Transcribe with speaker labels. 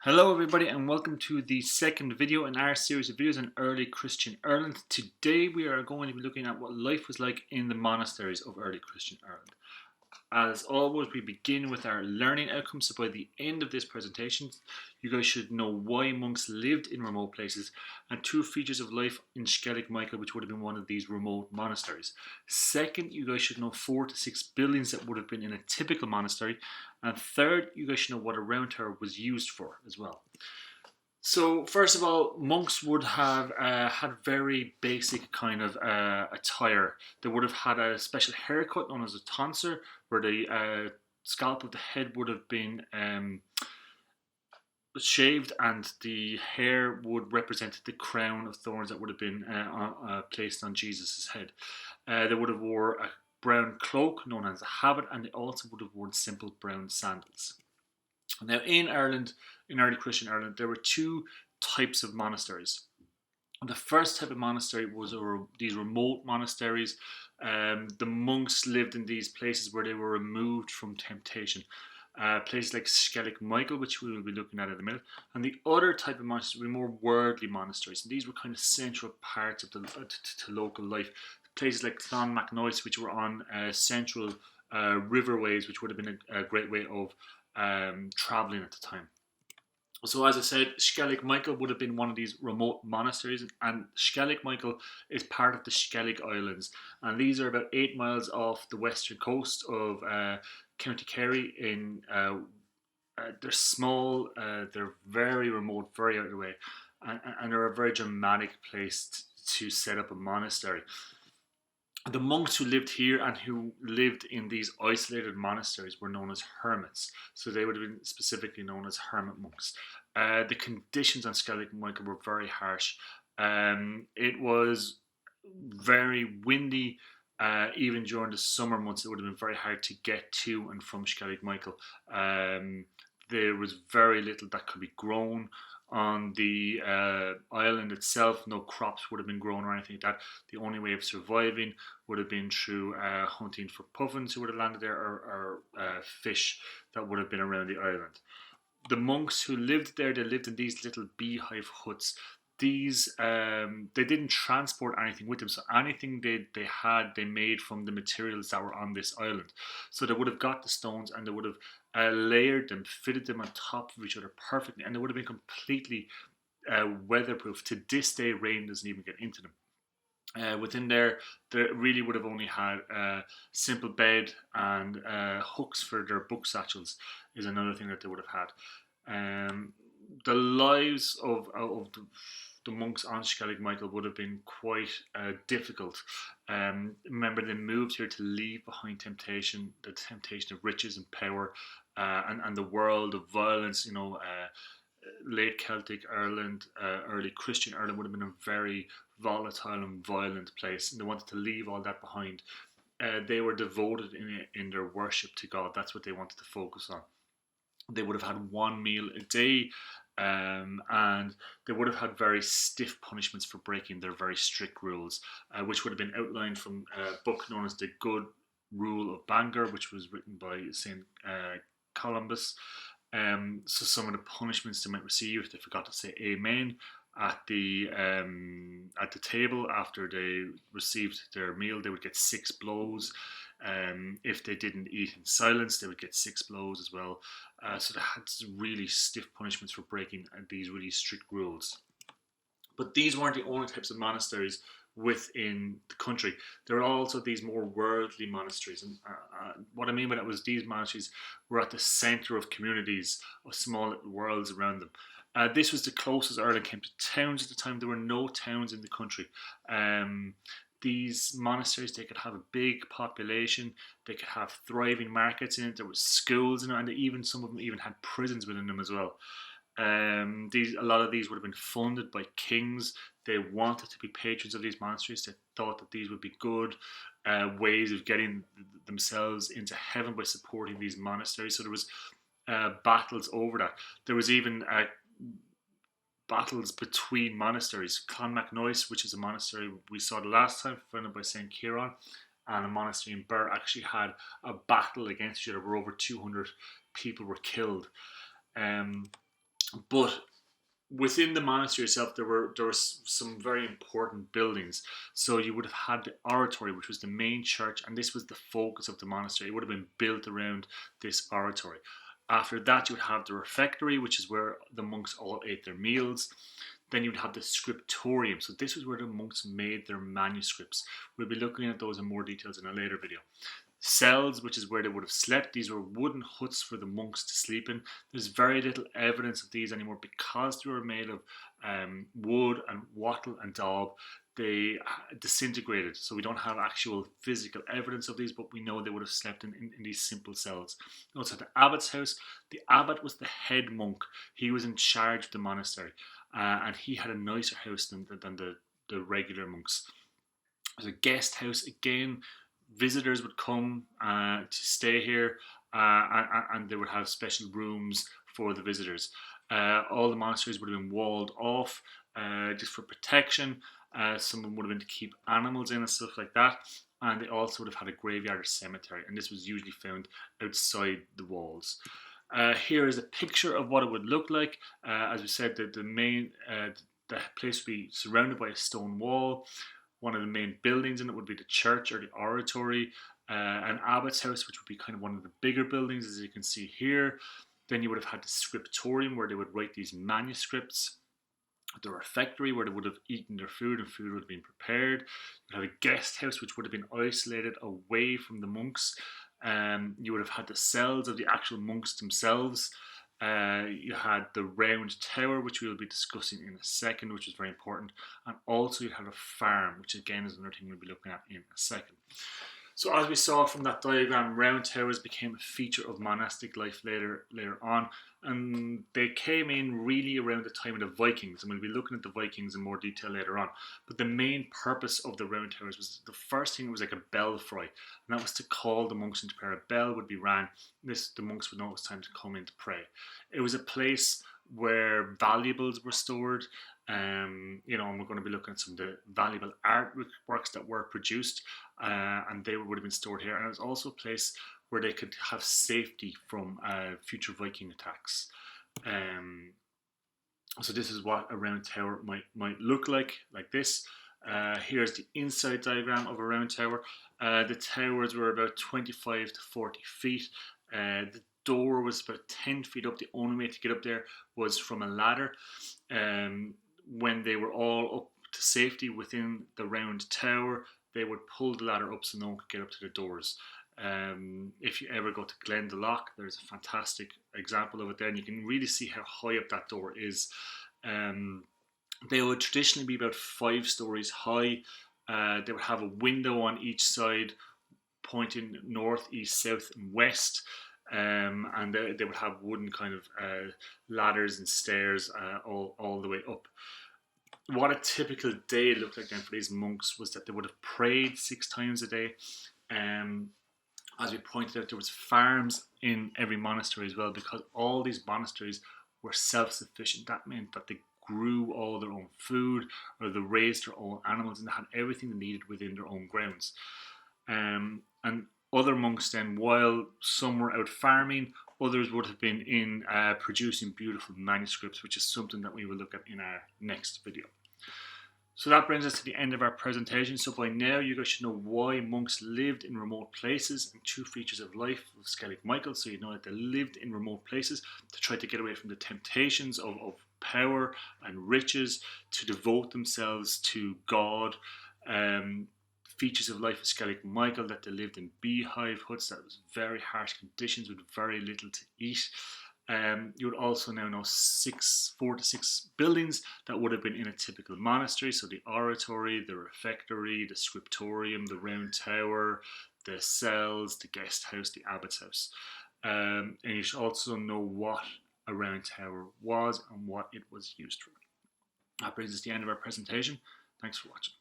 Speaker 1: Hello everybody and welcome to the second video in our series of videos on early Christian Ireland. Today we are going to be looking at what life was like in the monasteries of early Christian Ireland. As always, we begin with our learning outcomes, so by the end of this presentation you guys should know why monks lived in remote places and two features of life in Skellig Michael, which would have been one of these remote monasteries. Second, you guys should know 4 to 6 buildings that would have been in a typical monastery, and third, you guys should know what a round tower was used for as well. So first of all, monks would have had very basic kind of attire. They would have had a special haircut known as a tonsure, where the scalp of the head would have been shaved and the hair would represent the crown of thorns that would have been placed on Jesus' head. They would have wore a brown cloak known as a habit, and they also would have worn simple brown sandals. Now in Ireland, in early Christian Ireland, there were two types of monasteries. The first type of monastery was these remote monasteries. The monks lived in these places where they were removed from temptation. Places like Skellig Michael, which we will be looking at in a minute, and the other type of monasteries were more worldly monasteries, and these were kind of central parts of to local life. Places like Clonmacnoise, which were on central riverways, which would have been a great way of travelling at the time. So as I said, Skellig Michael would have been one of these remote monasteries, and Skellig Michael is part of the Skellig Islands, and these are about 8 miles off the western coast of County Kerry. They're small, they're very remote, very out of the way, and they're a very dramatic place to set up a monastery. The monks who lived here and who lived in these isolated monasteries were known as hermits, so they would have been specifically known as hermit monks. The conditions on Skellig Michael were very harsh. It was very windy. Even during the summer months, it would have been very hard to get to and from Skellig Michael. There was very little that could be grown on the island itself. No crops would have been grown or anything like that. The only way of surviving would have been through hunting for puffins who would have landed there, or fish that would have been around the island. The monks who lived there, they lived in these little beehive huts. These they didn't transport anything with them, so anything they had, they made from the materials that were on this island. So they would have got the stones and they would have layered them, fitted them on top of each other perfectly, and they would have been completely weatherproof. To this day, rain doesn't even get into them. Within there, they really would have only had a simple bed and hooks for their book satchels is another thing that they would have had. The lives of the monks on Skellig Michael would have been quite difficult. Remember, they moved here to leave behind temptation, the temptation of riches and power, and the world of violence. Late Celtic Ireland, early Christian Ireland would have been a very volatile and violent place, and they wanted to leave all that behind. They were devoted in their worship to God. That's what they wanted to focus on. They would have had one meal a day, and they would have had very stiff punishments for breaking their very strict rules, which would have been outlined from a book known as The Good Rule of Bangor, which was written by St. Columbus. So some of the punishments they might receive if they forgot to say Amen at the table after they received their meal, they would get 6 blows. If they didn't eat in silence, they would get 6 blows as well. So they had really stiff punishments for breaking these really strict rules. But these weren't the only types of monasteries within the country. There are also these more worldly monasteries, and what I mean by that was these monasteries were at the centre of communities of small little worlds around them. This was the closest Ireland came to towns at the time. There were no towns in the country. These monasteries, they could have a big population, they could have thriving markets in it, there was schools in it, and some of them even had prisons within them as well. A lot of these would have been funded by kings. They wanted to be patrons of these monasteries. They thought that these would be good ways of getting themselves into heaven by supporting these monasteries. So there was battles over that. There was even battles between monasteries. Clonmacnoise, which is a monastery we saw the last time, founded by St. Kieran, and a monastery in Birr actually had a battle against each other where over 200 people were killed. But within the monastery itself, there were some very important buildings. So you would have had the oratory, which was the main church, and this was the focus of the monastery. It would have been built around this oratory. After that, you would have the refectory, which is where the monks all ate their meals. Then you'd have the scriptorium. So this was where the monks made their manuscripts. We'll be looking at those in more details in a later video. Cells, which is where they would have slept. These were wooden huts for the monks to sleep in. There's very little evidence of these anymore because they were made of wood and wattle and daub. They disintegrated, so we don't have actual physical evidence of these, but we know they would have slept in these simple cells. Also, the abbot's house. The abbot was the head monk. He was in charge of the monastery, and he had a nicer house than the regular monks. There's a guest house again. Visitors would come to stay here, and they would have special rooms for the visitors. All the monasteries would have been walled off just for protection. Some of them would have been to keep animals in and stuff like that. And they also would have had a graveyard or cemetery, and this was usually found outside the walls. Here is a picture of what it would look like. As we said, the place would be surrounded by a stone wall. One of the main buildings in it would be the church or the oratory, an abbot's house, which would be kind of one of the bigger buildings, as you can see here. Then you would have had the scriptorium, where they would write these manuscripts. The refectory, where they would have eaten their food and food would have been prepared. You'd have a guest house, which would have been isolated away from the monks. You would have had the cells of the actual monks themselves. You had the round tower, which we will be discussing in a second, which is very important. And also you had a farm, which again is another thing we'll be looking at in a second. So as we saw from that diagram, round towers became a feature of monastic life later on, and they came in really around the time of the Vikings, and we'll be looking at the Vikings in more detail later on. But the main purpose of the round towers was, the first thing, it was like a belfry, and that was to call the monks into prayer. A bell would be rang. The monks would know it was time to come in to pray. It was a place where valuables were stored. And we're going to be looking at some of the valuable artworks that were produced, and they would have been stored here. And it was also a place where they could have safety from future Viking attacks. So this is what a round tower might look like this. Here's the inside diagram of a round tower. The towers were about 25 to 40 feet. The door was about 10 feet up. The only way to get up there was from a ladder. When they were all up to safety within the round tower, they would pull the ladder up so no one could get up to the doors. If you ever go to Glendalough, there's a fantastic example of it there, and you can really see how high up that door is. They would traditionally be about 5 stories high. They would have a window on each side pointing north, east, south and west. And they would have wooden kind of ladders and stairs all the way up. What a typical day looked like then for these monks was that they would have prayed 6 times a day. As we pointed out, there was farms in every monastery as well, because all these monasteries were self-sufficient. That meant that they grew all their own food, or they raised their own animals, and they had everything they needed within their own grounds. And other monks then, while some were out farming, others would have been in producing beautiful manuscripts, which is something that we will look at in our next video. So that brings us to the end of our presentation. So by now you guys should know why monks lived in remote places and 2 features of life of Skellig Michael. So you know that they lived in remote places to try to get away from the temptations of power and riches, to devote themselves to God. Features of life of Skellig Michael, that they lived in beehive huts, that was very harsh conditions with very little to eat. You would also now know 4 to 6 buildings that would have been in a typical monastery. So the oratory, the refectory, the scriptorium, the round tower, the cells, the guest house, the abbot's house. And you should also know what a round tower was and what it was used for. That brings us to the end of our presentation. Thanks for watching.